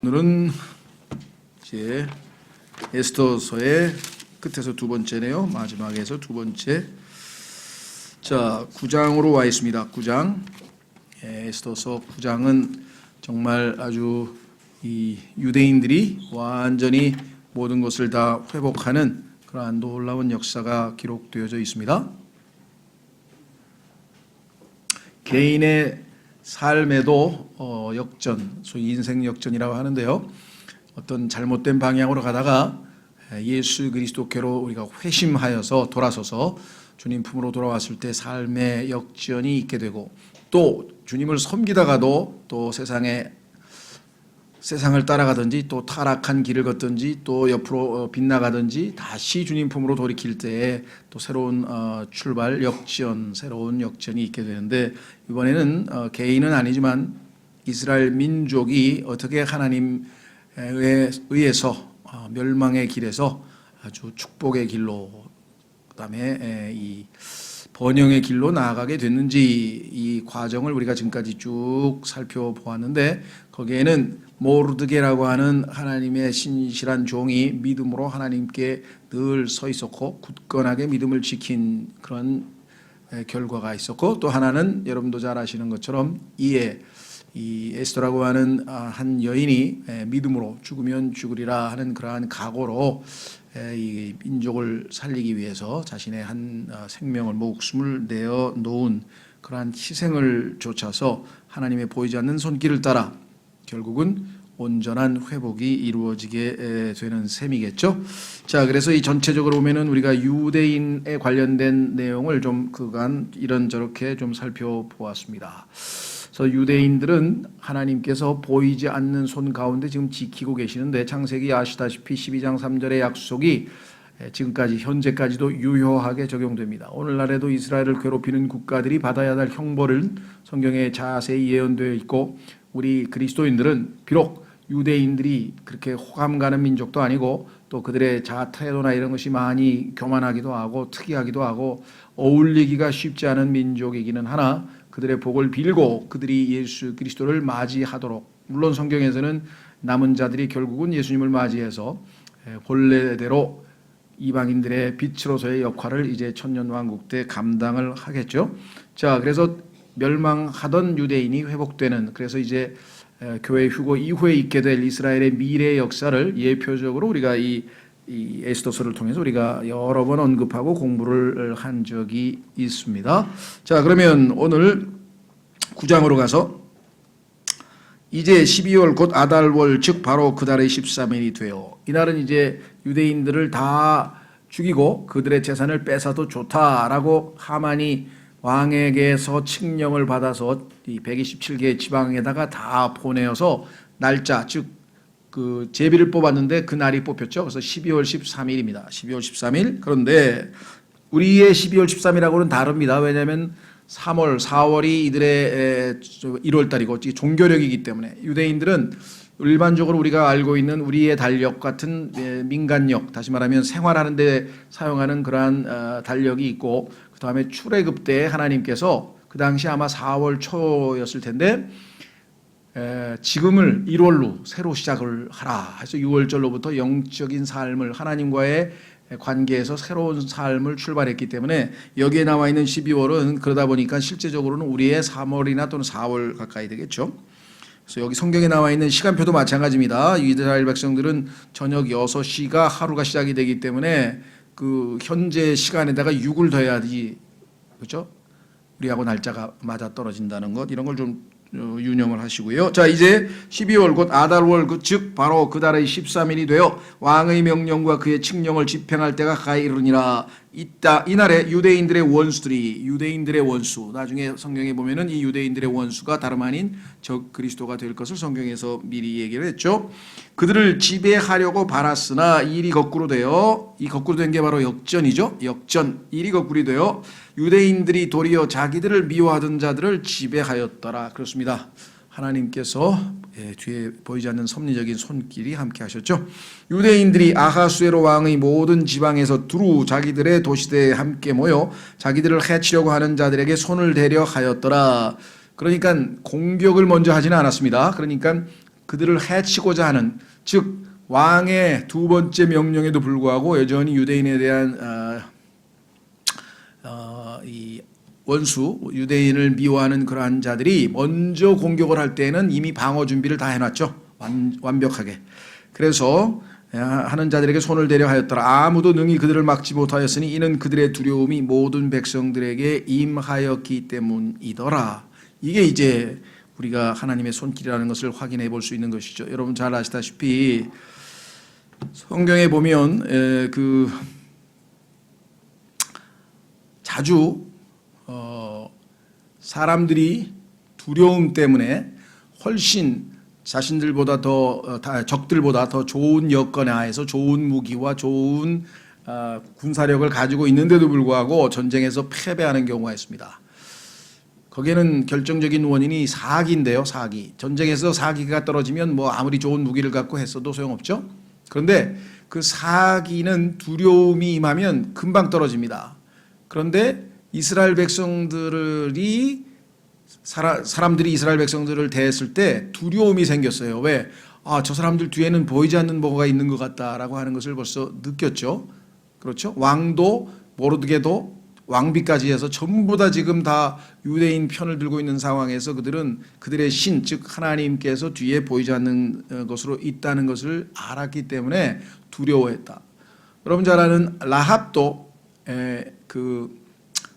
오늘은 이제 에스더서의 끝에서 두 번째네요. 마지막에서 두 번째. 자, 9장으로 와 있습니다. 9장. 에스더서 9장은 정말 아주 이 유대인들이 완전히 모든 것을 다 회복하는 그러한 놀라운 역사가 기록되어져 있습니다. 개인의 삶에도 역전, 소위 인생 역전이라고 하는데요. 어떤 잘못된 방향으로 가다가 예수 그리스도께로 우리가 회심하여서 돌아서서 주님 품으로 돌아왔을 때 삶의 역전이 있게 되고, 또 주님을 섬기다가도 또 세상을 따라가든지 또 타락한 길을 걷든지 또 옆으로 빗나가든지 다시 주님 품으로 돌이킬 때에 또 새로운 출발, 역전, 새로운 역전이 있게 되는데, 이번에는 개인은 아니지만 이스라엘 민족이 어떻게 하나님에 의해서 멸망의 길에서 아주 축복의 길로, 그다음에 이 번영의 길로 나아가게 됐는지, 이 과정을 우리가 지금까지 쭉 살펴보았는데, 거기에는 모르드게라고 하는 하나님의 신실한 종이 믿음으로 하나님께 늘 서 있었고 굳건하게 믿음을 지킨 그런 결과가 있었고, 또 하나는 여러분도 잘 아시는 것처럼 이 에스더라고 하는 한 여인이 믿음으로 죽으면 죽으리라 하는 그러한 각오로 이 민족을 살리기 위해서 자신의 한 생명을, 목숨을 내어 놓은 그러한 희생을 좇아서 하나님의 보이지 않는 손길을 따라 결국은 온전한 회복이 이루어지게 되는 셈이겠죠. 자, 그래서 이 전체적으로 보면은 우리가 유대인에 관련된 내용을 좀 그간 이런저렇게 좀 살펴보았습니다. 그래서 유대인들은 하나님께서 보이지 않는 손 가운데 지금 지키고 계시는데, 창세기 아시다시피 12장 3절의 약속이 지금까지 현재까지도 유효하게 적용됩니다. 오늘날에도 이스라엘을 괴롭히는 국가들이 받아야 할 형벌은 성경에 자세히 예언되어 있고, 우리 그리스도인들은 비록 유대인들이 그렇게 호감 가는 민족도 아니고, 또 그들의 자아 태도나 이런 것이 많이 교만하기도 하고 특이하기도 하고 어울리기가 쉽지 않은 민족이기는 하나, 그들의 복을 빌고 그들이 예수 그리스도를 맞이하도록, 물론 성경에서는 남은 자들이 결국은 예수님을 맞이해서 본래대로 이방인들의 빛으로서의 역할을 이제 천년왕국 때 감당을 하겠죠. 자, 그래서 멸망하던 유대인이 회복되는, 그래서 이제 교회 휴거 이후에 있게 될 이스라엘의 미래 역사를 예표적으로 우리가 이 에스더서를 통해서 우리가 여러 번 언급하고 공부를 한 적이 있습니다. 자, 그러면 오늘 9장으로 가서 이제 12월 곧 아달월 즉 바로 그 달의 13일이 되어, 이날은 이제 유대인들을 다 죽이고 그들의 재산을 뺏어도 좋다라고 하만이 왕에게서 칙령을 받아서 이 127개의 지방에다가 다 보내어서 날짜, 즉 그 제비를 뽑았는데 그 날이 뽑혔죠. 그래서 12월 13일입니다. 12월 13일. 그런데 우리의 12월 13일하고는 다릅니다. 왜냐하면 3월, 4월이 이들의 1월 달이고 종교력이기 때문에, 유대인들은 일반적으로 우리가 알고 있는 우리의 달력 같은 민간력, 다시 말하면 생활하는 데 사용하는 그러한 달력이 있고, 그 다음에 출애굽 때 하나님께서 그 당시 아마 4월 초였을 텐데 지금을 1월로 새로 시작을 하라 해서 6월절로부터 영적인 삶을, 하나님과의 관계에서 새로운 삶을 출발했기 때문에 여기에 나와 있는 12월은 그러다 보니까 실제적으로는 우리의 3월이나 또는 4월 가까이 되겠죠. 그래서 여기 성경에 나와 있는 시간표도 마찬가지입니다. 이스라엘 백성들은 저녁 6시가 하루가 시작이 되기 때문에 그 현재 시간에다가 6을 더해야지, 그렇죠? 우리하고 날짜가 맞아 떨어진다는 것, 이런 걸 좀 유념을 하시고요. 자, 이제 12월 곧 아달월 즉 바로 그 달의 13일이 되어 왕의 명령과 그의 칙령을 집행할 때가 가까이 이르니라. 이날에 유대인들의 원수, 나중에 성경에 보면은 이 유대인들의 원수가 다름 아닌 적 그리스도가 될 것을 성경에서 미리 얘기를 했죠. 그들을 지배하려고 바랐으나 일이 거꾸로 되어, 이 거꾸로 된 게 바로 역전이죠. 역전, 일이 거꾸로 되어 유대인들이 도리어 자기들을 미워하던 자들을 지배하였더라. 그렇습니다. 하나님께서 뒤에 보이지 않는 섭리적인 손길이 함께 하셨죠. 유대인들이 아하수에로 왕의 모든 지방에서 두루 자기들의 도시대에 함께 모여 자기들을 해치려고 하는 자들에게 손을 대려 하였더라. 그러니까 공격을 먼저 하지는 않았습니다. 그러니까 그들을 해치고자 하는, 즉 왕의 두 번째 명령에도 불구하고 여전히 유대인에 대한 이 원수, 유대인을 미워하는 그러한 자들이 먼저 공격을 할 때는 이미 방어 준비를 다 해놨죠. 완벽하게. 그래서 하는 자들에게 손을 대려 하였더라. 아무도 능히 그들을 막지 못하였으니 이는 그들의 두려움이 모든 백성들에게 임하였기 때문이더라. 이게 이제 우리가 하나님의 손길이라는 것을 확인해 볼 수 있는 것이죠. 여러분 잘 아시다시피 성경에 보면 자주 사람들이 두려움 때문에 훨씬 자신들보다 적들보다 더 좋은 여건에 하에서 좋은 무기와 좋은 군사력을 가지고 있는데도 불구하고 전쟁에서 패배하는 경우가 있습니다. 거기에는 결정적인 원인이 사기인데요. 사기. 전쟁에서 사기가 떨어지면 뭐 아무리 좋은 무기를 갖고 했어도 소용없죠. 그런데 그 사기는 두려움이 임하면 금방 떨어집니다. 그런데 이스라엘 백성들이 사람들이 이스라엘 백성들을 대했을 때 두려움이 생겼어요. 왜? 저 사람들 뒤에는 보이지 않는 뭐가 있는 것 같다라고 하는 것을 벌써 느꼈죠. 그렇죠? 왕도 모르드게도 왕비까지 해서 전부 다 지금 다 유대인 편을 들고 있는 상황에서 그들은 그들의 신, 즉 하나님께서 뒤에 보이지 않는 것으로 있다는 것을 알았기 때문에 두려워했다. 여러분 잘 아는 라합도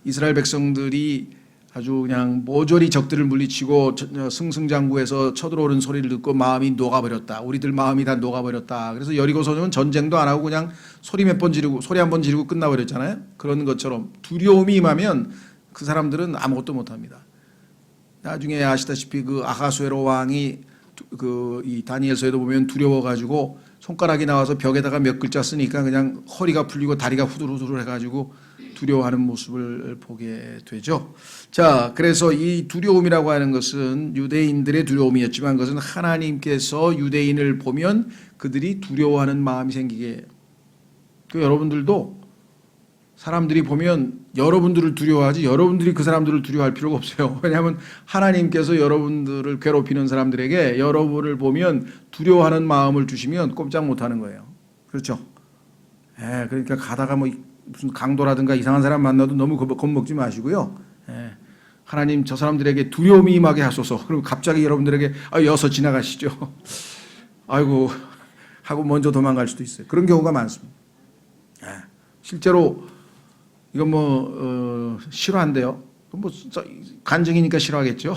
이스라엘 백성들이 아주 그냥 모조리 적들을 물리치고 승승장구해서 쳐들어오는 소리를 듣고 마음이 녹아버렸다. 우리들 마음이 다 녹아버렸다. 그래서 여리고성은 전쟁도 안 하고 그냥 소리 몇 번 지르고 소리 한 번 지르고 끝나버렸잖아요. 그런 것처럼 두려움이 임하면 그 사람들은 아무것도 못합니다. 나중에 아시다시피 그 아하수에로 왕이 이 다니엘서에도 보면 두려워가지고 손가락이 나와서 벽에다가 몇 글자 쓰니까 그냥 허리가 풀리고 다리가 후들후들 해가지고 두려워하는 모습을 보게 되죠. 자, 그래서 이 두려움이라고 하는 것은 유대인들의 두려움이었지만 그것은 하나님께서 유대인을 보면 그들이 두려워하는 마음이 생기게. 여러분들도 사람들이 보면 여러분들을 두려워하지 여러분들이 그 사람들을 두려워할 필요가 없어요. 왜냐하면 하나님께서 여러분들을 괴롭히는 사람들에게 여러분을 보면 두려워하는 마음을 주시면 꼼짝 못하는 거예요. 그렇죠? 그러니까 가다가 뭐 무슨 강도라든가 이상한 사람 만나도 너무 겁먹지 마시고요. 하나님 저 사람들에게 두려움이 임하게 하소서. 그리고 갑자기 여러분들에게 여서 지나가시죠. 아이고 하고 먼저 도망갈 수도 있어요. 그런 경우가 많습니다. 실제로 이건 싫어한대요. 간증이니까 싫어하겠죠.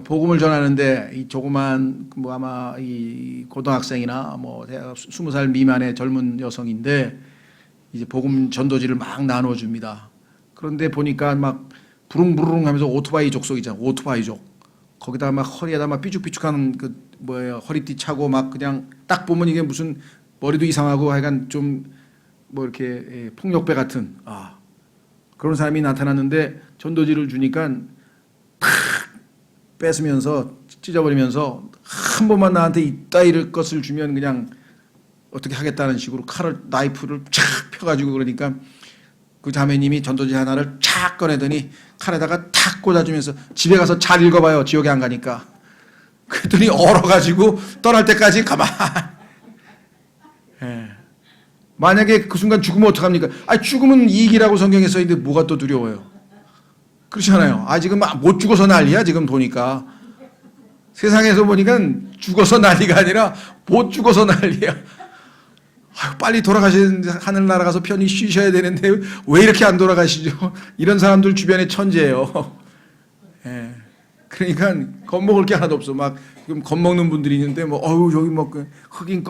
복음을 전하는데 이 조그만 아마 이 고등학생이나 대학 20살 미만의 젊은 여성인데 이제 복음 전도지를 막 나눠줍니다. 그런데 보니까 막 부릉부릉 하면서 오토바이 족속이잖아. 오토바이족. 거기다 막 허리에다 막 삐죽삐죽한 허리띠 차고 막 그냥 딱 보면 이게 무슨 머리도 이상하고 하여간 좀 이렇게 폭력배 같은 그런 사람이 나타났는데 전도지를 주니까 탁 뺏으면서 찢어버리면서 한 번만 나한테 이따위를 것을 주면 그냥 어떻게 하겠다는 식으로 나이프를 쫙 펴가지고 그러니까 그 자매님이 전도지 하나를 쫙 꺼내더니 칼에다가 탁 꽂아주면서 집에 가서 잘 읽어봐요. 지옥에 안 가니까. 그랬더니 얼어가지고 떠날 때까지 가만. 만약에 그 순간 죽으면 어떡합니까? 죽으면 이익이라고 성경에 써있는데 뭐가 또 두려워요? 그렇잖아요. 지금 못 죽어서 난리야 지금 보니까. 세상에서 보니까 죽어서 난리가 아니라 못 죽어서 난리야. 빨리 돌아가시는 하늘나라 가서 편히 쉬셔야 되는데 왜 이렇게 안 돌아가시죠? 이런 사람들 주변에 천재예요. 그러니까 겁먹을 게 하나도 없어. 막 지금 겁먹는 분들이 있는데 여기 흑인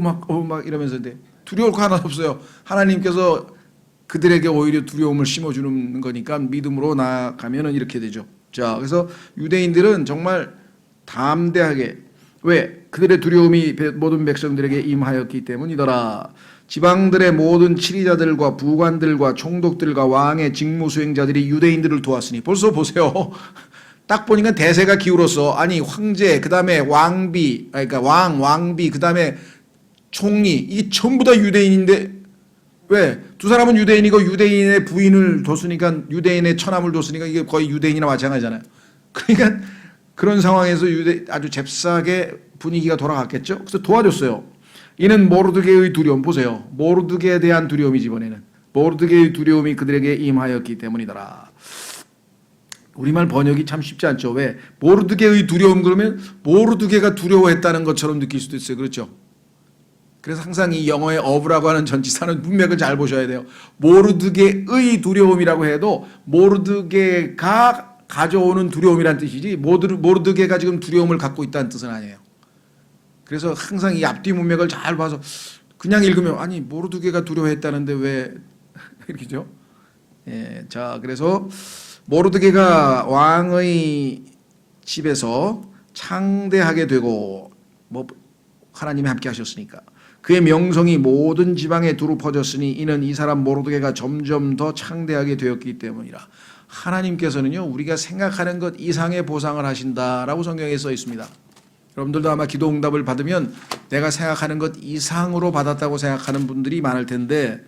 막 이러면서 두려울 거 하나도 없어요. 하나님께서 그들에게 오히려 두려움을 심어주는 거니까 믿음으로 나아가면은 이렇게 되죠. 자, 그래서 유대인들은 정말 담대하게 왜? 그들의 두려움이 모든 백성들에게 임하였기 때문이더라. 지방들의 모든 치리자들과 부관들과 총독들과 왕의 직무 수행자들이 유대인들을 도왔으니 벌써 보세요. 딱 보니까 대세가 기울었어. 황제, 그 다음에 왕비, 그러니까 왕비, 그 다음에 총리, 이게 전부 다 유대인인데 왜? 두 사람은 유대인이고 유대인의 부인을 뒀으니까 유대인의 처남을 뒀으니까 이게 거의 유대인이나 마찬가지잖아요. 그러니까 그런 상황에서 유대 아주 잽싸게 분위기가 돌아갔겠죠. 그래서 도와줬어요. 이는 모르드게의 두려움, 보세요. 모르드게에 대한 두려움이지 이번에는. 모르드게의 두려움이 그들에게 임하였기 때문이더라. 우리말 번역이 참 쉽지 않죠. 왜? 모르드게의 두려움 그러면 모르드게가 두려워했다는 것처럼 느낄 수도 있어요. 그렇죠? 그래서 항상 이 영어의 of라고 하는 전치사는 문맥을 잘 보셔야 돼요. 모르드게의 두려움이라고 해도 모르드게가 가져오는 두려움이란 뜻이지 모르드게가 지금 두려움을 갖고 있다는 뜻은 아니에요. 그래서 항상 이 앞뒤 문맥을 잘 봐서 그냥 읽으면 아니 모르드게가 두려워했다는데 왜 이렇게죠? 예, 자 그래서 모르드게가 왕의 집에서 창대하게 되고 뭐 하나님이 함께 하셨으니까 그의 명성이 모든 지방에 두루 퍼졌으니 이는 이 사람 모르드게가 점점 더 창대하게 되었기 때문이라. 하나님께서는요 우리가 생각하는 것 이상의 보상을 하신다라고 성경에 써 있습니다. 여러분들도 아마 기도 응답을 받으면 내가 생각하는 것 이상으로 받았다고 생각하는 분들이 많을 텐데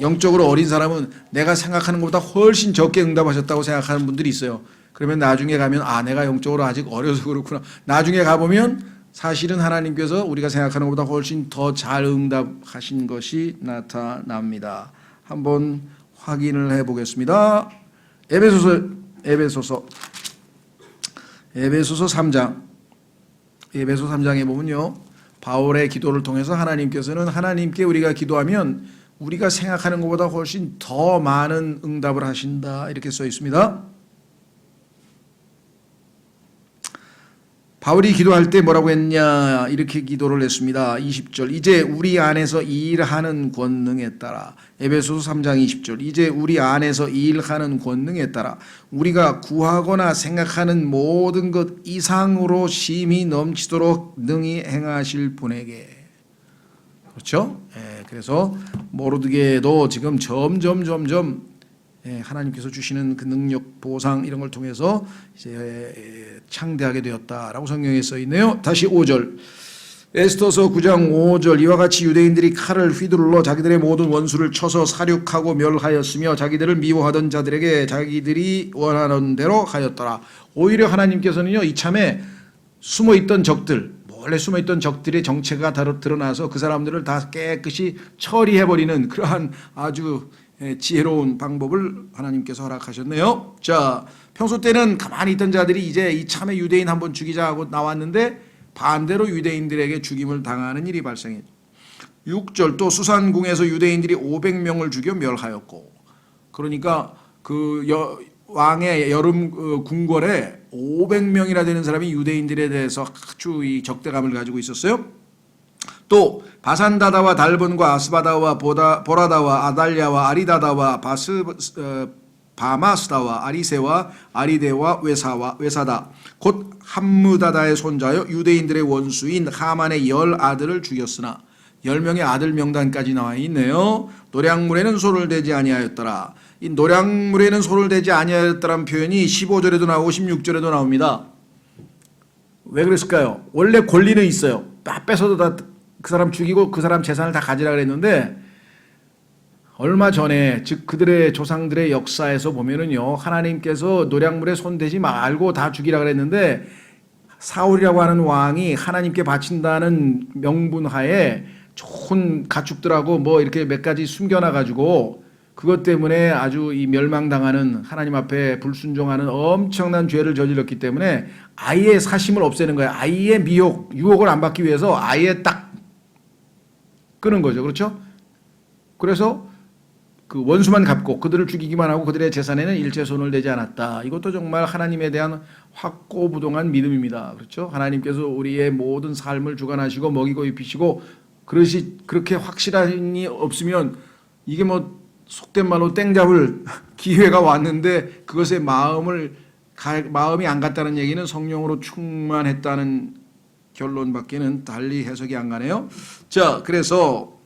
영적으로 어린 사람은 내가 생각하는 것보다 훨씬 적게 응답하셨다고 생각하는 분들이 있어요. 그러면 나중에 가면 아 내가 영적으로 아직 어려서 그렇구나. 나중에 가보면 사실은 하나님께서 우리가 생각하는 것보다 훨씬 더 잘 응답하신 것이 나타납니다. 한번 확인을 해보겠습니다. 에베소서 3장 에베소 3장에 보면요 바울의 기도를 통해서 하나님께서는 하나님께 우리가 기도하면 우리가 생각하는 것보다 훨씬 더 많은 응답을 하신다 이렇게 써 있습니다. 바울이 기도할 때 뭐라고 했냐 이렇게 기도를 했습니다. 20절 이제 우리 안에서 일하는 권능에 따라 에베소서 3장 20절 이제 우리 안에서 일하는 권능에 따라 우리가 구하거나 생각하는 모든 것 이상으로 심히 넘치도록 능히 행하실 분에게 그렇죠? 예, 그래서 모르드게도 지금 점점 하나님께서 주시는 그 능력 보상 이런 걸 통해서 이제 창대하게 되었다라고 성경에 써 있네요. 다시 5절 에스더서 9장 5절 이와 같이 유대인들이 칼을 휘두르러 자기들의 모든 원수를 쳐서 사륙하고 멸하였으며 자기들을 미워하던 자들에게 자기들이 원하는 대로 하였더라. 오히려 하나님께서는요 이참에 숨어있던 적들 원래 숨어있던 적들의 정체가 드러나서 그 사람들을 다 깨끗이 처리해버리는 그러한 아주 지혜로운 방법을 하나님께서 허락하셨네요. 자, 평소 때는 가만히 있던 자들이 이제 이참에 유대인 한번 죽이자 하고 나왔는데 반대로 유대인들에게 죽임을 당하는 일이 발생했죠. 6절 또 수산궁에서 유대인들이 500명을 죽여 멸하였고 그러니까 그 왕의 여름 궁궐에 500명이나 되는 사람이 유대인들에 대해서 아주 이 적대감을 가지고 있었어요. 또 바산다다와 달본과 아스바다와 보라다와 아달랴와 아리다다와 바마스다와 아리세와 아리데와 외사다 곧 함무다다의 손자여 유대인들의 원수인 하만의 10아들을 죽였으나 10명의 아들 명단까지 나와 있네요. 노량물에는 손을 대지 아니하였더라. 이 노량물에는 손을 대지 아니하였더라는 표현이 15절에도 나오고 16절에도 나옵니다. 왜 그랬을까요? 원래 권리는 있어요. 다 뺏어도 다 그 사람 죽이고 그 사람 재산을 다 가지라 그랬는데 얼마 전에 즉 그들의 조상들의 역사에서 보면은요 하나님께서 노량물에 손대지 말고 다 죽이라 그랬는데 사울이라고 하는 왕이 하나님께 바친다는 명분하에 좋은 가축들하고 뭐 이렇게 몇 가지 숨겨놔 가지고 그것 때문에 아주 이 멸망당하는 하나님 앞에 불순종하는 엄청난 죄를 저질렀기 때문에 아예 사심을 없애는 거예요. 아예 유혹을 안 받기 위해서 아예 딱 끄는 거죠. 그렇죠? 그래서 그 원수만 갚고 그들을 죽이기만 하고 그들의 재산에는 일체 손을 대지 않았다. 이것도 정말 하나님에 대한 확고부동한 믿음입니다. 그렇죠? 하나님께서 우리의 모든 삶을 주관하시고 먹이고 입히시고 그렇게 확실함이 없으면 이게 뭐 속된 말로 땡잡을 기회가 왔는데 그것에 마음이 안 갔다는 얘기는 성령으로 충만했다는 결론밖에는 달리 해석이 안 가네요. 자, 그래서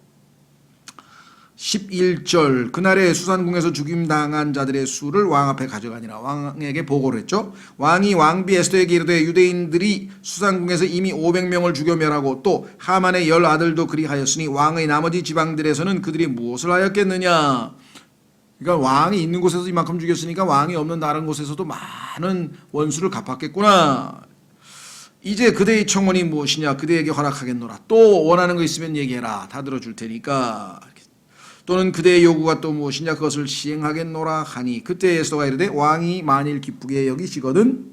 11절 그날에 수산궁에서 죽임당한 자들의 수를 왕 앞에 가져가니라. 왕에게 보고를 했죠. 왕이 왕비 에스더에게 이르되 유대인들이 수산궁에서 이미 500명을 죽여 멸하고 또 하만의 10아들도 그리하였으니 왕의 나머지 지방들에서는 그들이 무엇을 하였겠느냐. 그러니까 왕이 있는 곳에서 이만큼 죽였으니까 왕이 없는 다른 곳에서도 많은 원수를 갚았겠구나. 이제 그대의 청원이 무엇이냐 그대에게 허락하겠노라. 또 원하는 거 있으면 얘기해라. 다 들어줄 테니까. 또는 그대의 요구가 또 무엇이냐 그것을 시행하겠노라 하니 그때 에스더가 이르되 왕이 만일 기쁘게 여기시거든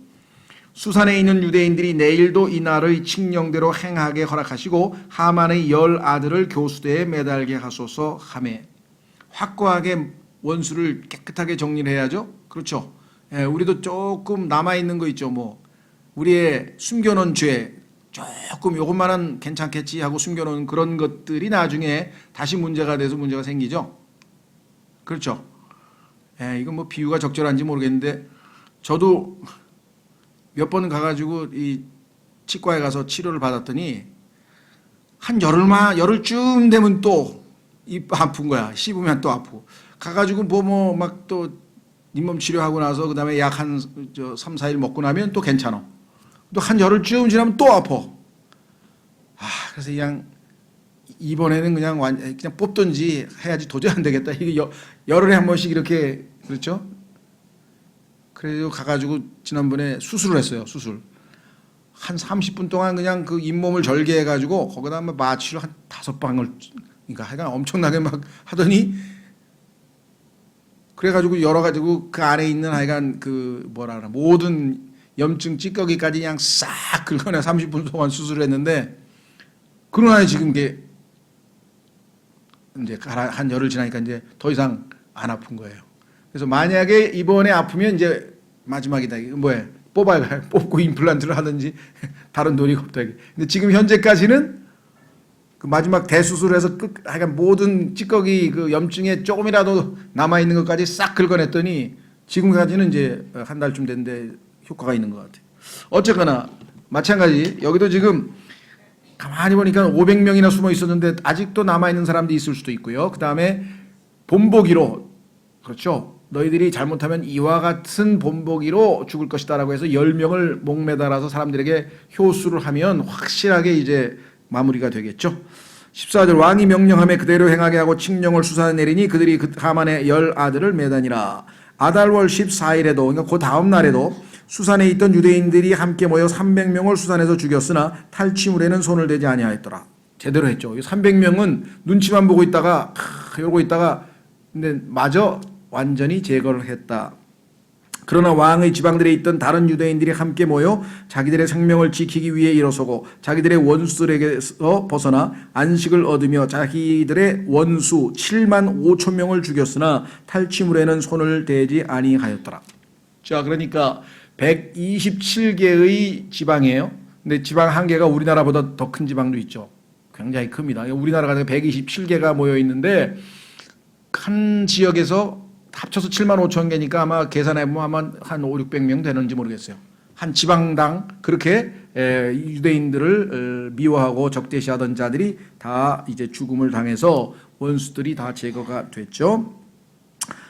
수산에 있는 유대인들이 내일도 이 날의 칙령대로 행하게 허락하시고 하만의 10 아들을 교수대에 매달게 하소서 하매. 확고하게 원수를 깨끗하게 정리를 해야죠. 그렇죠. 예, 우리도 조금 남아있는 거 있죠. 뭐 우리의 숨겨놓은 죄 조금 요것만은 괜찮겠지 하고 숨겨놓은 그런 것들이 나중에 다시 문제가 돼서 문제가 생기죠. 그렇죠. 예, 이건 뭐 비유가 적절한지 모르겠는데 저도 몇 번 가가지고 이 치과에 가서 치료를 받았더니 한 열흘쯤 되면 또 입 아픈 거야. 씹으면 또 아프고. 가가지고 뭐 막 또 잇몸 치료하고 나서 그다음에 약 한 3, 4일 먹고 나면 또 괜찮아. 또 한 열흘쯤 지나면 또 아파. 그래서 그냥 이번에는 그냥 뽑든지 해야지 도저히 안 되겠다. 이게 열흘에 한 번씩 이렇게 그렇죠? 그래서 가가지고 지난번에 수술을 했어요. 수술. 한 30분 동안 그냥 그 잇몸을 절개해가지고 거기다 마취를 한 5방을 그러니까 하여간 엄청나게 막 하더니 그래가지고 열어가지고 그 안에 있는 하여간 그 뭐라 그러나 모든 염증 찌꺼기까지 그냥 싹 긁어내 30분 동안 수술을 했는데 그러나 지금 이게 이제 한 열흘 지나니까 이제 더 이상 안 아픈 거예요. 그래서 만약에 이번에 아프면 이제 마지막이다. 이거 뭐야? 뽑고 임플란트를 하든지 다른 도리가 없다. 근데 지금 현재까지는 그 마지막 대수술에서 하여간 모든 찌꺼기 그 염증에 조금이라도 남아 있는 것까지 싹 긁어냈더니 지금까지는 이제 한 달쯤 됐는데 효과가 있는 것 같아요. 어쨌거나 마찬가지 여기도 지금 가만히 보니까 500명이나 숨어 있었는데 아직도 남아 있는 사람도 있을 수도 있고요. 그 다음에 본보기로 그렇죠. 너희들이 잘못하면 이와 같은 본보기로 죽을 것이다라고 해서 10명을 목매달아서 사람들에게 효수를 하면 확실하게 이제 마무리가 되겠죠. 14절 왕이 명령함에 그대로 행하게 하고 칙령을 수사에 내리니 그들이 그 하만의 10 아들을 매다니라. 아달월 14일에도 그러니까 그 다음 날에도 수산에 있던 유대인들이 함께 모여 300명을 수산에서 죽였으나 탈취물에는 손을 대지 아니하였더라. 제대로 했죠. 300명은 눈치만 보고 있다가 이러고 있다가 근데 마저 완전히 제거를 했다. 그러나 왕의 지방들에 있던 다른 유대인들이 함께 모여 자기들의 생명을 지키기 위해 일어서고 자기들의 원수들에게서 벗어나 안식을 얻으며 자기들의 원수 7만 5천 명을 죽였으나 탈취물에는 손을 대지 아니하였더라. 자, 그러니까 127개의 지방이에요. 근데 지방 한 개가 우리나라보다 더 큰 지방도 있죠. 굉장히 큽니다. 우리나라가 127개가 모여 있는데 한 지역에서 합쳐서 7만 5천 개니까 아마 계산해보면 아마 한 5, 600명 되는지 모르겠어요. 한 지방당 그렇게 유대인들을 미워하고 적대시하던 자들이 다 이제 죽음을 당해서 원수들이 다 제거가 됐죠.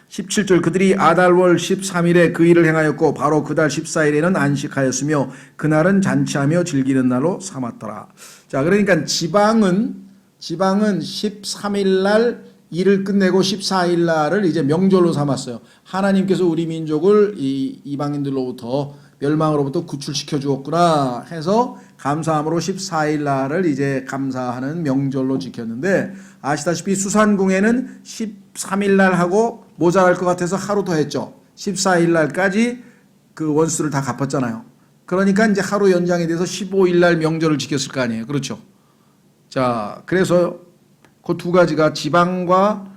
17절 그들이 아달월 13일에 그 일을 행하였고 바로 그달 14일에는 안식하였으며 그날은 잔치하며 즐기는 날로 삼았더라. 자, 그러니까 지방은 13일 날 일을 끝내고 14일 날을 이제 명절로 삼았어요. 하나님께서 우리 민족을 이 이방인들로부터 멸망으로부터 구출시켜 주었구나 해서 감사함으로 14일 날을 이제 감사하는 명절로 지켰는데 아시다시피 수산궁에는 13일 날 하고 모자랄 것 같아서 하루 더 했죠. 14일 날까지 그 원수를 다 갚았잖아요. 그러니까 이제 하루 연장이 돼서 15일 날 명절을 지켰을 거 아니에요. 그렇죠. 자, 그래서 그 두 가지가 지방과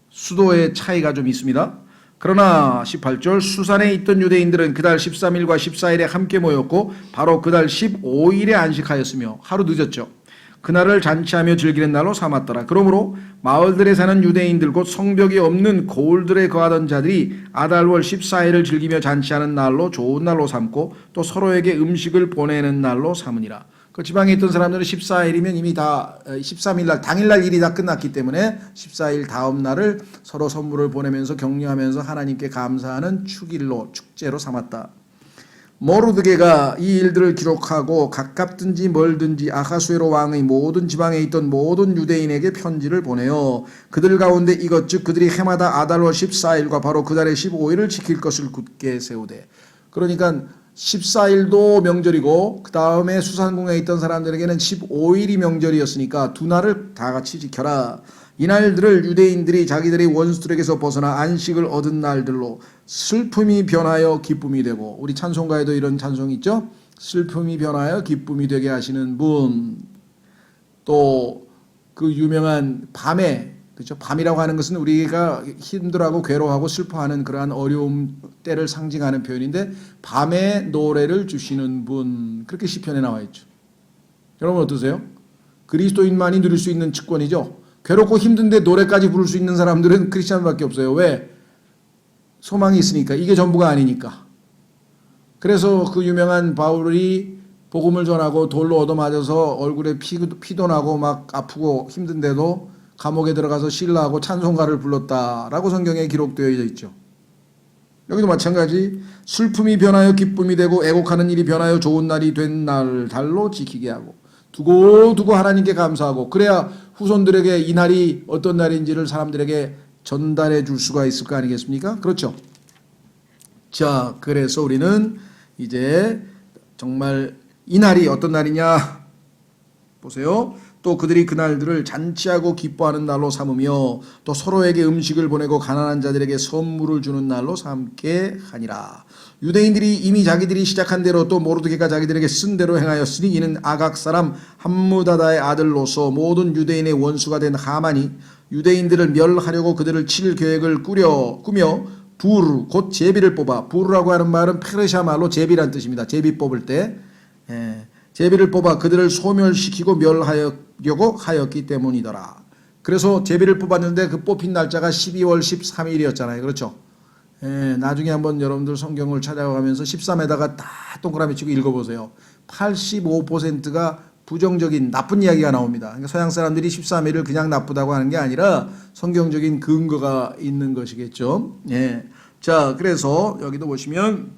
수도의 차이가 좀 있습니다. 그러나 18절 수산에 있던 유대인들은 그달 13일과 14일에 함께 모였고 바로 그달 15일에 안식하였으며 하루 늦었죠. 그날을 잔치하며 즐기는 날로 삼았더라. 그러므로 마을들에 사는 유대인들 곧 성벽이 없는 고을들에 거하던 자들이 아달월 14일을 즐기며 잔치하는 날로 좋은 날로 삼고 또 서로에게 음식을 보내는 날로 삼으니라. 그 지방에 있던 사람들은 14일이면 이미 다 13일 날 당일날 일이 다 끝났기 때문에 14일 다음 날을 서로 선물을 보내면서 격려하면서 하나님께 감사하는 축일로 축제로 삼았다. 모르드게가 이 일들을 기록하고 가깝든지 멀든지 아하수에로 왕의 모든 지방에 있던 모든 유대인에게 편지를 보내어 그들 가운데 이것즉 그들이 해마다 아달월 14일과 바로 그 달의 15일을 지킬 것을 굳게 세우되. 그러니까 14일도 명절이고 그 다음에 수산궁에 있던 사람들에게는 15일이 명절이었으니까 두 날을 다 같이 지켜라. 이날들을 유대인들이 자기들의 원수들에게서 벗어나 안식을 얻은 날들로 슬픔이 변하여 기쁨이 되고, 우리 찬송가에도 이런 찬송이 있죠. 슬픔이 변하여 기쁨이 되게 하시는 분. 또 그 유명한 밤에, 그렇죠? 밤이라고 하는 것은 우리가 힘들어하고 괴로워하고 슬퍼하는 그러한 어려움 때를 상징하는 표현인데, 밤에 노래를 주시는 분, 그렇게 시편에 나와 있죠. 여러분 어떠세요? 그리스도인만이 누릴 수 있는 측권이죠. 괴롭고 힘든데 노래까지 부를 수 있는 사람들은 크리스찬밖에 없어요. 왜? 소망이 있으니까. 이게 전부가 아니니까. 그래서 그 유명한 바울이 복음을 전하고 돌로 얻어맞아서 얼굴에 피도 나고 막 아프고 힘든데도 감옥에 들어가서 신라하고 찬송가를 불렀다라고 성경에 기록되어 있죠. 여기도 마찬가지. 슬픔이 변하여 기쁨이 되고 애곡하는 일이 변하여 좋은 날이 된 날 달로 지키게 하고, 두고 하나님께 감사하고, 그래야 후손들에게 이 날이 어떤 날인지를 사람들에게 전달해 줄 수가 있을 거 아니겠습니까? 그렇죠. 자, 그래서 우리는 이제 정말 이 날이 어떤 날이냐 보세요. 또 그들이 그날들을 잔치하고 기뻐하는 날로 삼으며 또 서로에게 음식을 보내고 가난한 자들에게 선물을 주는 날로 삼게 하니라. 유대인들이 이미 자기들이 시작한 대로 또 모르드게가 자기들에게 쓴 대로 행하였으니 이는 아각 사람 함무다다의 아들로서 모든 유대인의 원수가 된 하만이 유대인들을 멸하려고 그들을 칠 계획을 꾸며 부르 곧 제비를 뽑아, 부르라고 하는 말은 페르시아 말로 제비란 뜻입니다. 제비 뽑을 때 제비를 뽑아 그들을 소멸시키고 멸하려고 하였기 때문이더라. 그래서 제비를 뽑았는데 그 뽑힌 날짜가 12월 13일이었잖아요. 그렇죠? 나중에 한번 여러분들 성경을 찾아가면서 13에다가 다 동그라미 치고 읽어보세요. 85%가 부정적인 나쁜 이야기가 나옵니다. 그러니까 서양 사람들이 13일을 그냥 나쁘다고 하는 게 아니라 성경적인 근거가 있는 것이겠죠. 자, 그래서 여기도 보시면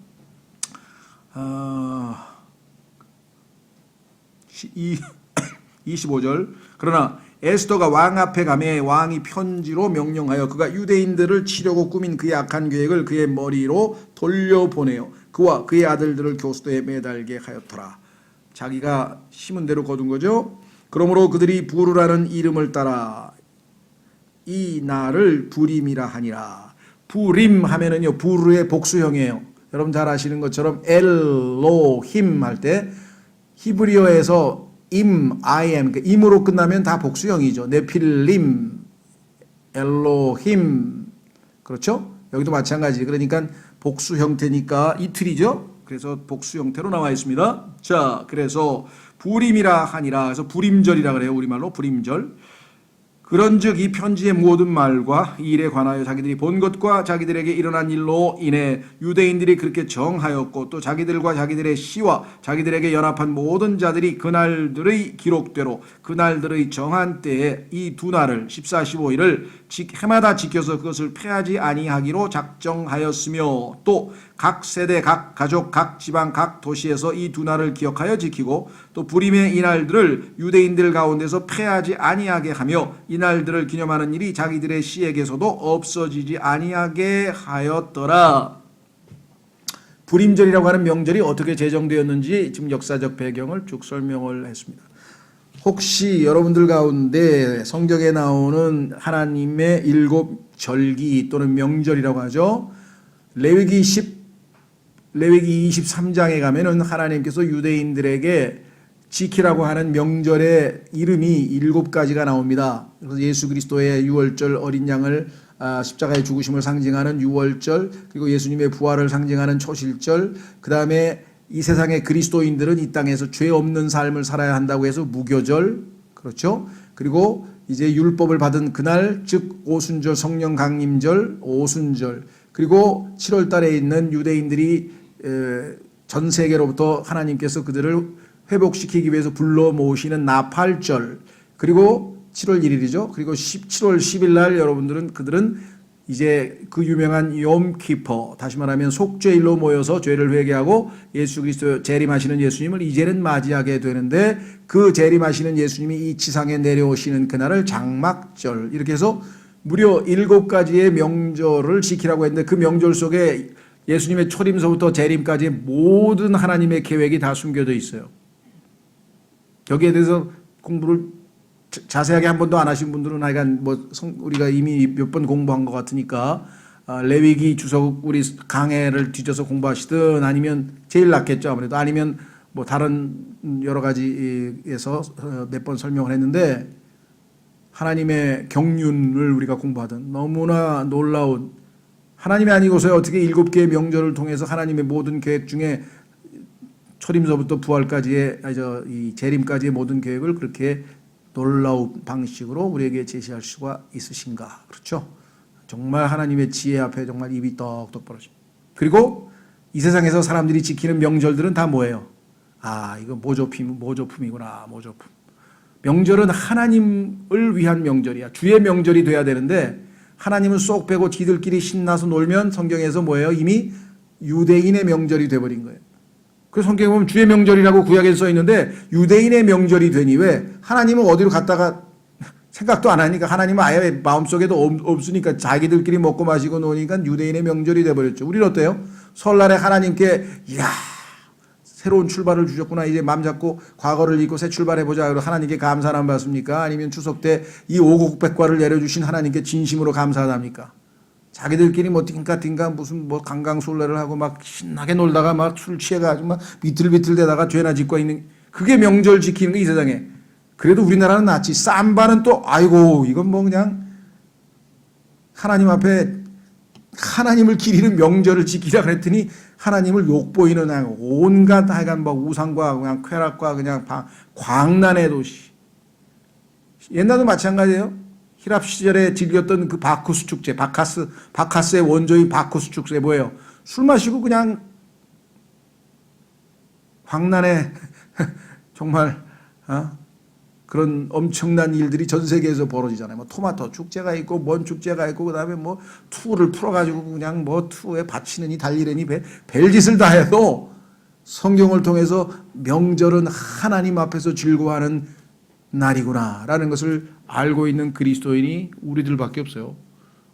25절. 그러나 에스더가 왕 앞에 가매 왕이 편지로 명령하여 그가 유대인들을 치려고 꾸민 그의 악한 계획을 그의 머리로 돌려보내요. 그와 그의 아들들을 교수도에 매달게 하였더라. 자기가 심은 대로 거둔 거죠. 그러므로 그들이 부르라는 이름을 따라 이 날을 부림이라 하니라. 부림 하면은요, 부르의 복수형이에요. 여러분 잘 아시는 것처럼 엘로힘 할 때 히브리어에서 I am, 그러니까 임으로 끝나면 다 복수형이죠. 네필림, 엘로힘, 그렇죠? 여기도 마찬가지. 그러니까 복수 형태니까 이틀이죠. 그래서 복수 형태로 나와 있습니다. 자, 그래서 부림이라 하니라. 그래서 부림절이라 그래요. 우리말로 부림절. 그런즉 이 편지의 모든 말과 이 일에 관하여 자기들이 본 것과 자기들에게 일어난 일로 인해 유대인들이 그렇게 정하였고 또 자기들과 자기들의 시와 자기들에게 연합한 모든 자들이 그날들의 기록대로 그날들의 정한 때에 이 두 날을 14, 15일을 해마다 지켜서 그것을 폐하지 아니하기로 작정하였으며 또 각 세대, 각 가족, 각 지방, 각 도시에서 이 두 날을 기억하여 지키고 또 부림의 이날들을 유대인들 가운데서 폐하지 아니하게 하며 이날들을 기념하는 일이 자기들의 시에게서도 없어지지 아니하게 하였더라. 부림절이라고 하는 명절이 어떻게 제정되었는지 지금 역사적 배경을 쭉 설명을 했습니다. 혹시 여러분들 가운데 성경에 나오는 하나님의 7절기 또는 명절이라고 하죠. 레위기 23장에 가면은 하나님께서 유대인들에게 지키라고 하는 명절의 이름이 7가지가 나옵니다. 그래서 예수 그리스도의 유월절 어린 양을 십자가의 죽으심을 상징하는 유월절, 그리고 예수님의 부활을 상징하는 초실절, 그 다음에 이 세상의 그리스도인들은 이 땅에서 죄 없는 삶을 살아야 한다고 해서 무교절, 그렇죠? 그리고 이제 율법을 받은 그날, 즉 오순절, 성령 강림절, 오순절, 그리고 7월 달에 있는 유대인들이 전 세계로부터 하나님께서 그들을 회복시키기 위해서 불러 모으시는 나팔절, 그리고 7월 1일이죠. 그리고 7월 10일 날 그들은 이제 그 유명한 욤키퍼, 다시 말하면 속죄일로 모여서 죄를 회개하고 예수 그리스도 재림하시는 예수님을 이제는 맞이하게 되는데, 그 재림하시는 예수님이 이 지상에 내려오시는 그날을 장막절, 이렇게 해서 무려 7가지의 명절을 지키라고 했는데 그 명절 속에 예수님의 초림서부터 재림까지 모든 하나님의 계획이 다 숨겨져 있어요. 여기에 대해서 공부를 자세하게 한 번도 안 하신 분들은 하여간 뭐 우리가 이미 몇 번 공부한 것 같으니까 레위기 주석 우리 강해를 뒤져서 공부하시든 아니면 제일 낫겠죠. 아무래도 아니면 뭐 다른 여러 가지에서 몇 번 설명을 했는데 하나님의 경륜을 우리가 공부하든 너무나 놀라운 하나님이 아니고서야 어떻게 7개의 명절을 통해서 하나님의 모든 계획 중에 초림서부터 부활까지의 이 재림까지의 모든 계획을 그렇게 놀라운 방식으로 우리에게 제시할 수가 있으신가. 그렇죠? 정말 하나님의 지혜 앞에 정말 입이 떡떡 벌어집니다. 그리고 이 세상에서 사람들이 지키는 명절들은 다 뭐예요? 아, 이거 모조품이구나. 모조품. 명절은 하나님을 위한 명절이야. 주의 명절이 돼야 되는데 하나님은 쏙 빼고 지들끼리 신나서 놀면 성경에서 뭐예요? 이미 유대인의 명절이 돼버린 거예요. 그래서 성경에 보면 주의 명절이라고 구약에 써 있는데 유대인의 명절이 되니 왜? 하나님은 어디로 갔다가 생각도 안 하니까 하나님은 아예 마음속에도 없으니까 자기들끼리 먹고 마시고 노니까 유대인의 명절이 돼버렸죠. 우리는 어때요? 설날에 하나님께 이야 새로운 출발을 주셨구나. 이제 마음 잡고 과거를 잊고 새 출발해보자. 그리고 하나님께 감사를 안 받습니까? 아니면 추석 때 이 오곡백과를 내려주신 하나님께 진심으로 감사합니까? 자기들끼리 뭐 띵까띵까 무슨 뭐 강강술래를 하고 막 신나게 놀다가 막 술 취해가지고 막 비틀비틀대다가 죄나 짓고 있는 그게 명절 지키는 거 이 세상에. 그래도 우리나라는 낫지. 삼바는 또 아이고 이건 뭐 그냥 하나님 앞에 하나님을 기리는 명절을 지키라 그랬더니 하나님을 욕보이는 온갖 하여간 뭐 우상과 그냥 쾌락과 그냥 광란의 도시. 옛날도 마찬가지예요. 히랍 시절에 즐겼던 그 바쿠스 축제, 바카스의 원조인 바쿠스 축제 뭐예요? 술 마시고 그냥 광란에 정말 그런 엄청난 일들이 전 세계에서 벌어지잖아요. 뭐 토마토 축제가 있고 뭔 축제가 있고 그다음에 뭐 투를 풀어가지고 그냥 뭐 투에 바치느니 달리느니 별짓을 다 해도 성경을 통해서 명절은 하나님 앞에서 즐거워하는 날이구나라는 것을 알고 있는 그리스도인이 우리들밖에 없어요.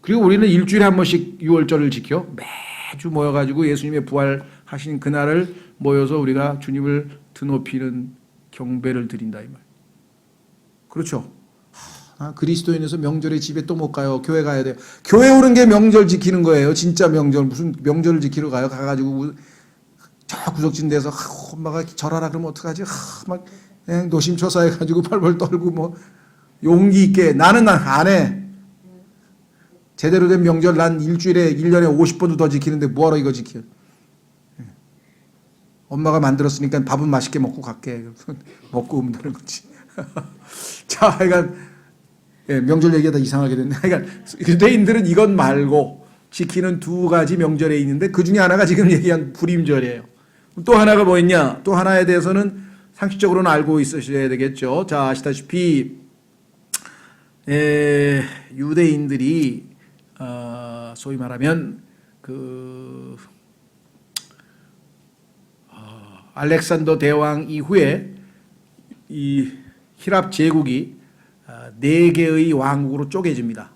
그리고 우리는 일주일에 한 번씩 6월절을 지켜 매주 모여가지고 예수님의 부활하신 그날을 모여서 우리가 주님을 드높이는 경배를 드린다 이 말. 그렇죠. 그리스도인에서 명절에 집에 또 못 가요. 교회 가야 돼요. 교회 오는 게 명절 지키는 거예요. 진짜 명절. 무슨 명절을 지키러 가요. 가가지고 저 구석진 데서 엄마가 절하라 그러면 어떡하지? 막 그냥 노심초사해가지고 팔벌 떨고 뭐 용기 있게 나는 안 해. 제대로 된 명절 난 일주일에 1년에 50번도 더 지키는데 뭐하러 이거 지켜. 엄마가 만들었으니까 밥은 맛있게 먹고 갈게. 먹고 오면 되는 거지. 자, 하여간 명절 얘기가 다 이상하게 됐네. 하여간 유대인들은 이것 말고 지키는 두 가지 명절에 있는데 그 중에 하나가 지금 얘기한 불임절이에요. 또 하나가 뭐 있냐? 또 하나에 대해서는 상식적으로는 알고 있으셔야 되겠죠. 자, 아시다시피 유대인들이 소위 말하면 그 알렉산더 대왕 이후에 이 히랍 제국이 4개의 왕국으로 쪼개집니다.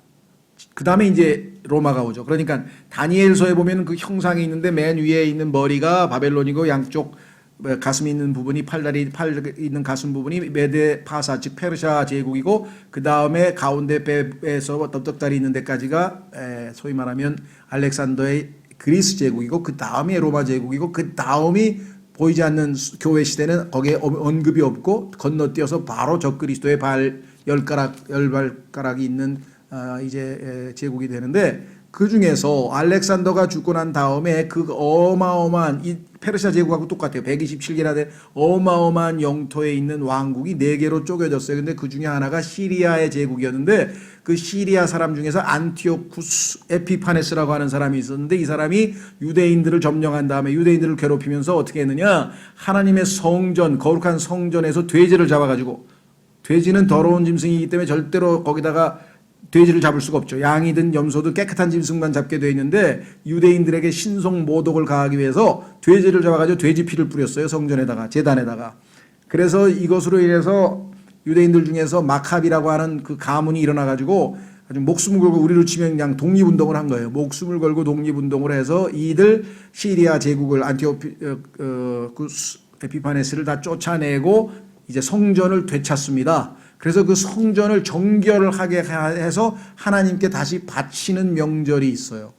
그 다음에 이제 로마가 오죠. 그러니까 다니엘서에 보면 그 형상이 있는데 맨 위에 있는 머리가 바벨론이고 양쪽 가슴이 있는 부분이 팔 있는 가슴 부분이 메데 파사 즉 페르시아 제국이고 그 다음에 가운데 배에서 떡떡다리 있는 데까지가 소위 말하면 알렉산더의 그리스 제국이고 그 다음에 로마 제국이고 그 다음이 보이지 않는 교회 시대는 거기에 언급이 없고 건너뛰어서 바로 적그리스도의 열발가락이 있는 이제 제국이 되는데 그 중에서 알렉산더가 죽고 난 다음에 그 어마어마한 이 페르시아 제국하고 똑같아요. 127개나 된 어마어마한 영토에 있는 왕국이 4개로 쪼개졌어요. 근데 그 중에 하나가 시리아의 제국이었는데 그 시리아 사람 중에서 안티오쿠스 에피파네스라고 하는 사람이 있었는데 이 사람이 유대인들을 점령한 다음에 유대인들을 괴롭히면서 어떻게 했느냐? 하나님의 성전, 거룩한 성전에서 돼지를 잡아가지고 돼지는 더러운 짐승이기 때문에 절대로 거기다가 돼지를 잡을 수가 없죠. 양이든 염소든 깨끗한 짐승만 잡게 되어 있는데 유대인들에게 신성 모독을 가하기 위해서 돼지를 잡아가지고 돼지 피를 뿌렸어요. 성전에다가 제단에다가. 그래서 이것으로 인해서 유대인들 중에서 마캅이라고 하는 그 가문이 일어나가지고 아주 목숨을 걸고 우리로 치면 그냥 독립운동을 한 거예요. 목숨을 걸고 독립운동을 해서 이들 시리아 제국을 에피파네스를 다 쫓아내고 이제 성전을 되찾습니다. 그래서 그 성전을 정결을 하게 해서 하나님께 다시 바치는 명절이 있어요.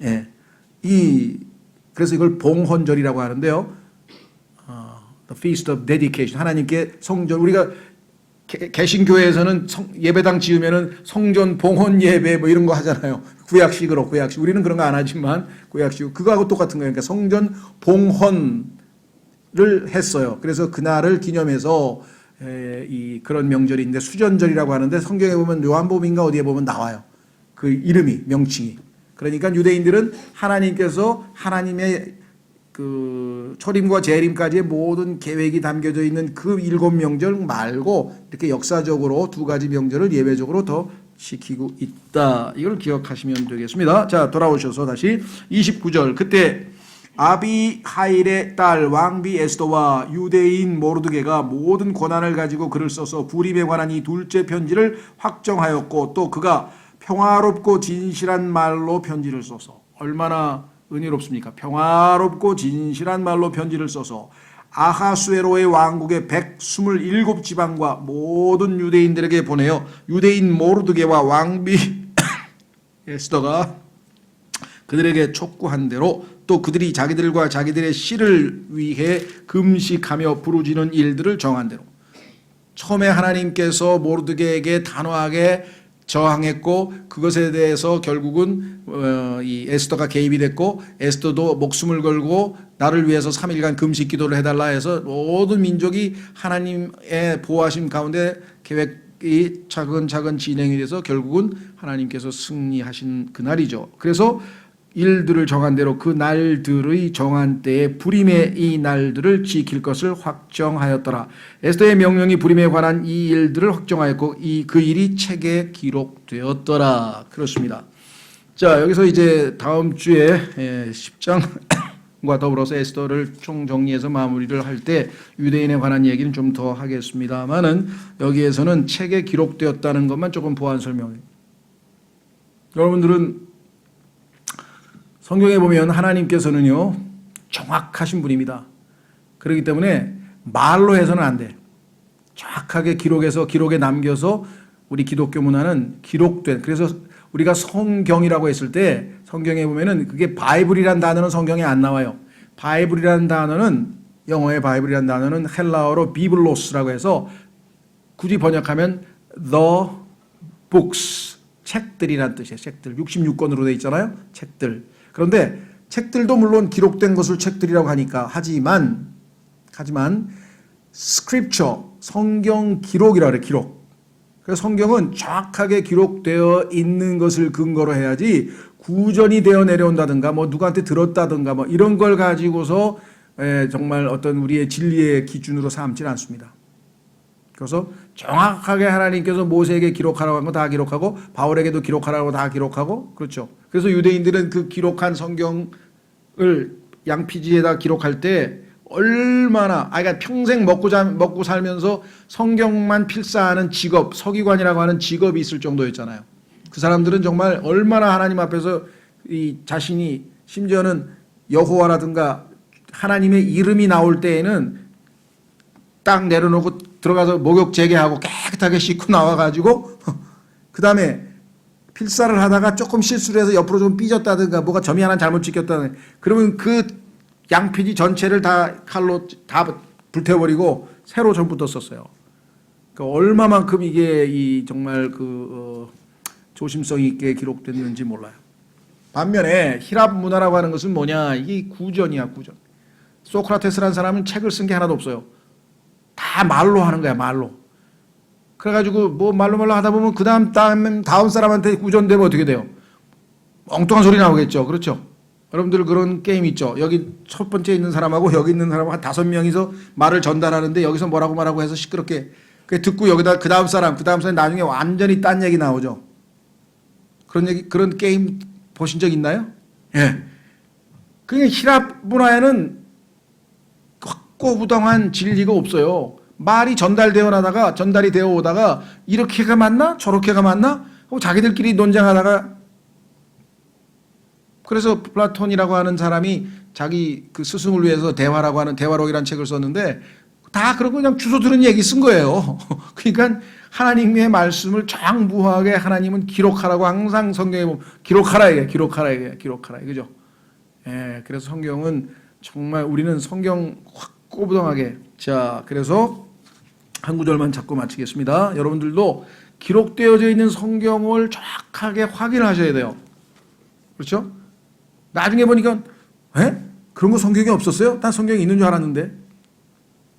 예. 그래서 이걸 봉헌절이라고 하는데요. The Feast of Dedication. 하나님께 성전, 우리가 개신교회에서는 예배당 지으면은 성전 봉헌 예배 뭐 이런 거 하잖아요. 구약식으로, 구약식. 우리는 그런 거 안 하지만 구약식. 그거하고 똑같은 거예요. 그러니까 성전 봉헌을 했어요. 그래서 그날을 기념해서 그런 명절인데 수전절이라고 하는데 성경에 보면 요한복음인가 어디에 보면 나와요. 그 이름이, 명칭이. 그러니까 유대인들은 하나님께서 하나님의 그 초림과 재림까지의 모든 계획이 담겨져 있는 그 7명절 말고 이렇게 역사적으로 2가지 명절을 예배적으로 더 지키고 있다. 이걸 기억하시면 되겠습니다. 자, 돌아오셔서 다시 29절. 그때 아비하일의 딸 왕비 에스더와 유대인 모르드게가 모든 권한을 가지고 글을 써서 부림에 관한 이 둘째 편지를 확정하였고 또 그가 평화롭고 진실한 말로 편지를 써서 얼마나 은혜롭습니까? 평화롭고 진실한 말로 편지를 써서 아하수에로의 왕국의 127지방과 모든 유대인들에게 보내어 유대인 모르드게와 왕비 에스더가 그들에게 촉구한 대로 또 그들이 자기들과 자기들의 씨를 위해 금식하며 부르짖는 일들을 정한 대로 처음에 하나님께서 모르드게에게 단호하게 저항했고 그것에 대해서 결국은 이 에스더가 개입이 됐고 에스더도 목숨을 걸고 나를 위해서 3일간 금식 기도를 해달라 해서 모든 민족이 하나님의 보호하심 가운데 계획이 차근차근 진행이 돼서 결국은 하나님께서 승리하신 그날이죠. 그래서 일들을 정한 대로 그 날들의 정한 때에 부림의 이 날들을 지킬 것을 확정하였더라. 에스더의 명령이 부림에 관한 이 일들을 확정하였고 그 일이 책에 기록되었더라. 그렇습니다. 자, 여기서 이제 다음 주에 10장과 더불어서 에스더를 총정리해서 마무리를 할 때 유대인에 관한 얘기는 좀 더 하겠습니다만은 여기에서는 책에 기록되었다는 것만 조금 보완 설명해요. 여러분들은 성경에 보면 하나님께서는요 정확하신 분입니다. 그렇기 때문에 말로 해서는 안 돼. 정확하게 기록해서 기록에 남겨서 우리 기독교 문화는 기록된, 그래서 우리가 성경이라고 했을 때 성경에 보면은 그게 바이블이라는 단어는 성경에 안 나와요. 바이블이라는 단어는, 영어의 바이블이라는 단어는 헬라어로 비블로스라고 해서 굳이 번역하면 the books, 책들이라는 뜻이에요. 책들. 66권으로 되어 있잖아요. 책들. 그런데 책들도 물론 기록된 것을 책들이라고 하지만 scripture, 성경 기록이라고 그래요. 기록. 그래서 성경은 정확하게 기록되어 있는 것을 근거로 해야지 구전이 되어 내려온다든가 뭐 누구한테 들었다든가 뭐 이런 걸 가지고서 정말 어떤 우리의 진리의 기준으로 삼지는 않습니다. 그래서 정확하게 하나님께서 모세에게 기록하라고 한 거 다 기록하고 바울에게도 기록하라고 다 기록하고 그렇죠. 그래서 유대인들은 그 기록한 성경을 양피지에다 기록할 때 얼마나 그러니까 평생 먹고 살면서 성경만 필사하는 직업, 서기관이라고 하는 직업이 있을 정도였잖아요. 그 사람들은 정말 얼마나 하나님 앞에서 이 자신이 심지어는 여호와라든가 하나님의 이름이 나올 때에는 딱 내려놓고 들어가서 목욕 재개하고 깨끗하게 씻고 나와가지고 그 다음에 필사를 하다가 조금 실수를 해서 옆으로 좀 삐졌다든가 뭐가 점이 하나 잘못 찍혔다든가 그러면 그 양피지 전체를 다 칼로 다 불태워버리고 새로 전부 썼어요. 그러니까 얼마만큼 이게 정말 조심성 있게 기록됐는지 몰라요. 반면에 히랍 문화라고 하는 것은 뭐냐, 이게 구전이야, 구전. 소크라테스라는 사람은 책을 쓴 게 하나도 없어요. 다 말로 하는 거야, 말로. 그래가지고 뭐 말로 하다 보면 그 다음 사람한테 구전되면 어떻게 돼요? 엉뚱한 소리 나오겠죠. 그렇죠? 여러분들 그런 게임 있죠. 여기 첫 번째 있는 사람하고 여기 있는 사람하고 한 5명이서 말을 전달하는데 여기서 뭐라고 말하고 해서 시끄럽게 듣고 여기다 그 다음 사람 나중에 완전히 딴 얘기 나오죠. 그런 게임 보신 적 있나요? 예. 그러니까 히랍 문화에는 확고부동한 진리가 없어요. 말이 전달이 되어 오다가 이렇게가 맞나? 저렇게가 맞나? 자기들끼리 논쟁하다가, 그래서 플라톤이라고 하는 사람이 자기 그 스승을 위해서 대화라고 하는 대화록이라는 책을 썼는데 다 그런 그냥 주워 들은 얘기 쓴 거예요. 그러니까 하나님의 말씀을 정확무하게 하나님은 기록하라고 항상 성경에 보면 기록하라 이게 기록하라 그죠? 예, 그래서 성경은 정말 우리는 성경 확 꼬부덩하게. 자, 그래서 한 구절만 잡고 마치겠습니다. 여러분들도 기록되어져 있는 성경을 정확하게 확인하셔야 돼요. 그렇죠? 나중에 보니까 그런 거 성경에 없었어요? 난 성경에 있는 줄 알았는데.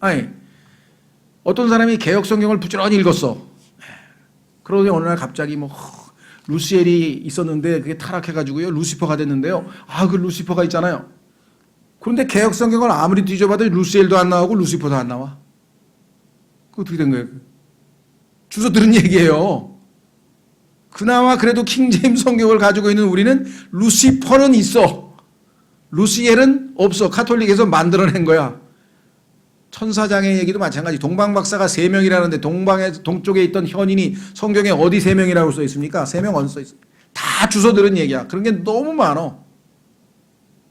아니, 어떤 사람이 개역 성경을 부지런히 읽었어. 그러더니 어느 날 갑자기 뭐 루시엘이 있었는데 그게 타락해가지고요 루시퍼가 됐는데요. 그 루시퍼가 있잖아요. 그런데 개역 성경을 아무리 뒤져봐도 루시엘도 안 나오고 루시퍼도 안 나와. 그거 어떻게 된 거예요? 주워 들은 얘기예요. 그나마 그래도 킹제임스 성경을 가지고 있는 우리는 루시퍼는 있어. 루시엘은 없어. 카톨릭에서 만들어낸 거야. 천사장의 얘기도 마찬가지. 동방박사가 3명이라는데 동쪽에 있던 현인이 성경에 어디 3명이라고 써 있습니까? 3명 어디 써 있어요? 다 주워 들은 얘기야. 그런 게 너무 많어.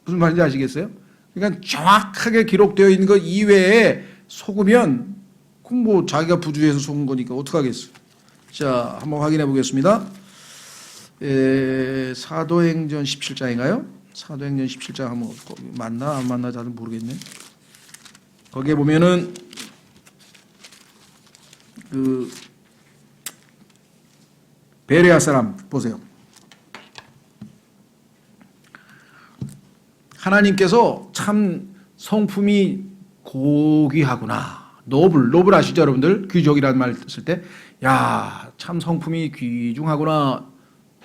무슨 말인지 아시겠어요? 그러니까 정확하게 기록되어 있는 것 이외에 속으면 그럼 뭐 자기가 부주의해서 속은 거니까 어떡하겠어. 자, 한번 확인해 보겠습니다. 사도행전 17장인가요? 사도행전 17장 한번 맞나 안 맞나 잘 모르겠네. 거기에 보면은 그 베레아 사람 보세요. 하나님께서 참 성품이 고귀하구나. 노블 아시죠 여러분들? 귀족이라는 말 쓸 때 야, 참 성품이 귀중하구나.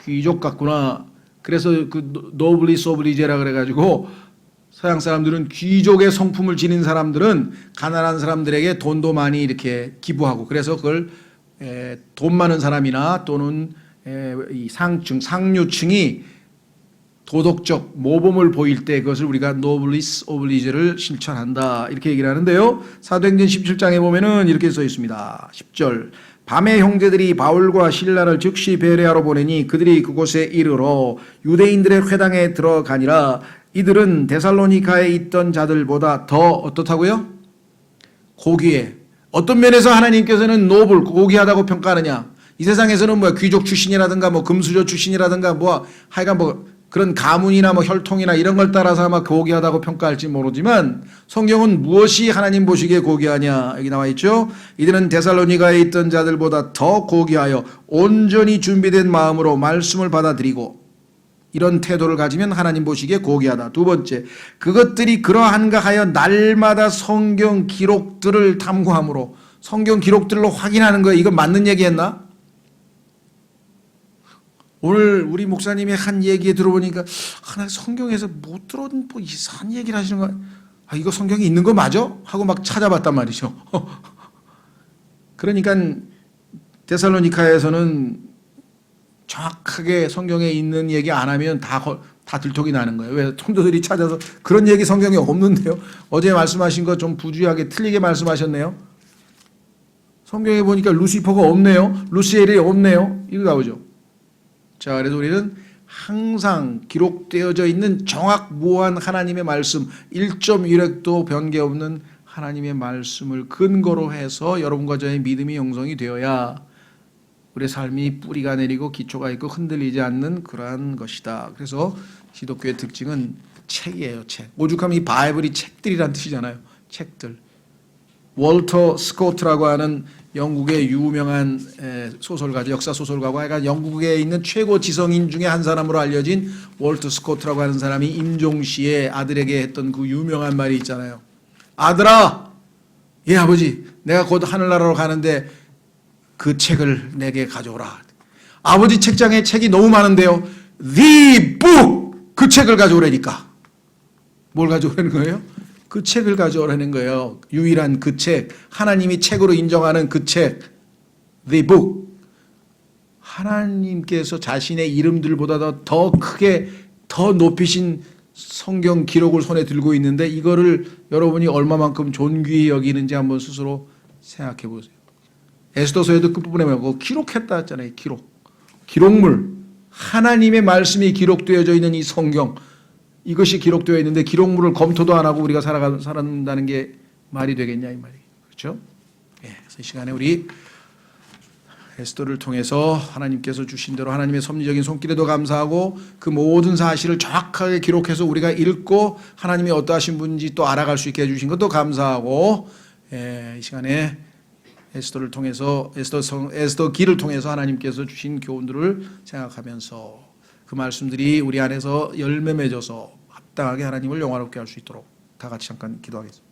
귀족 같구나. 그래서 그 노블리스 오블리제라 그래가지고 서양 사람들은 귀족의 성품을 지닌 사람들은 가난한 사람들에게 돈도 많이 이렇게 기부하고 그래서 그걸 돈 많은 사람이나 또는 이 상류층이 도덕적 모범을 보일 때 그것을 우리가 노블리스 오블리제를 실천한다 이렇게 얘기를 하는데요. 사도행전 17장에 보면은 이렇게 써 있습니다. 10절 밤에 형제들이 바울과 실라를 즉시 베레아로 보내니 그들이 그곳에 이르러 유대인들의 회당에 들어가니라. 이들은 데살로니가에 있던 자들보다 더 어떻다고요? 고귀해. 어떤 면에서 하나님께서는 노블 고귀하다고 평가하느냐? 이 세상에서는 뭐 귀족 출신이라든가 뭐 금수저 출신이라든가 뭐 하여간 뭐 그런 가문이나 뭐 혈통이나 이런 걸 따라서 아마 고귀하다고 평가할지 모르지만 성경은 무엇이 하나님 보시기에 고귀하냐 여기 나와 있죠. 이들은 데살로니가에 있던 자들보다 더 고귀하여 온전히 준비된 마음으로 말씀을 받아들이고 이런 태도를 가지면 하나님 보시기에 고귀하다. 두 번째, 그것들이 그러한가 하여 날마다 성경 기록들을 탐구함으로 성경 기록들로 확인하는 거예요. 이거 맞는 얘기했나? 오늘 우리 목사님이 한 얘기에 들어보니까 하나 성경에서 못 들은 뭐 이상한 얘기를 하시는 거야. 이거 성경에 있는 거 맞아? 하고 막 찾아봤단 말이죠. 그러니까 데살로니카에서는 정확하게 성경에 있는 얘기 안 하면 다 들통이 나는 거예요. 왜? 성도들이 찾아서 그런 얘기 성경에 없는데요. 어제 말씀하신 거 좀 부주의하게 틀리게 말씀하셨네요. 성경에 보니까 루시퍼가 없네요. 루시엘이 없네요. 이거 나오죠. 자, 그래서 우리는 항상 기록되어져 있는 정확무한 하나님의 말씀 1.1획도 변개 없는 하나님의 말씀을 근거로 해서 여러분과 저의 믿음이 형성이 되어야 우리의 삶이 뿌리가 내리고 기초가 있고 흔들리지 않는 그러한 것이다. 그래서 기독교의 특징은 책이에요. 책. 오죽하면 이 바이블이 책들이란 뜻이잖아요. 책들. 월터 스코트라고 하는 영국의 유명한 소설가죠. 역사 소설가고 하여간 영국에 있는 최고 지성인 중에 한 사람으로 알려진 월터 스코트라고 하는 사람이 임종시의 아들에게 했던 그 유명한 말이 있잖아요. 아들아, 예 아버지, 내가 곧 하늘나라로 가는데 그 책을 내게 가져오라. 아버지 책장에 책이 너무 많은데요. The book! 그 책을 가져오라니까. 뭘 가져오라는 거예요? 그 책을 가져오라는 거예요. 유일한 그 책. 하나님이 책으로 인정하는 그 책. The book. 하나님께서 자신의 이름들보다 더 크게 더 높이신 성경 기록을 손에 들고 있는데 이거를 여러분이 얼마만큼 존귀히 여기는지 한번 스스로 생각해 보세요. 에스더서에도 끝부분에 보면 기록했다 했잖아요. 기록. 기록물, 하나님의 말씀이 기록되어져 있는 이 성경, 이것이 기록되어 있는데 기록물을 검토도 안 하고 우리가 살아간다는 게 말이 되겠냐 이 말이. 그렇죠? 예, 그래서 이 시간에 우리 에스더를 통해서 하나님께서 주신 대로 하나님의 섭리적인 손길에도 감사하고 그 모든 사실을 정확하게 기록해서 우리가 읽고 하나님이 어떠하신 분인지 또 알아갈 수 있게 해주신 것도 감사하고, 이 시간에 에스더를 통해서 에스더 기를 통해서 하나님께서 주신 교훈들을 생각하면서 그 말씀들이 우리 안에서 열매 맺어서 합당하게 하나님을 영화롭게 할 수 있도록 다 같이 잠깐 기도하겠습니다.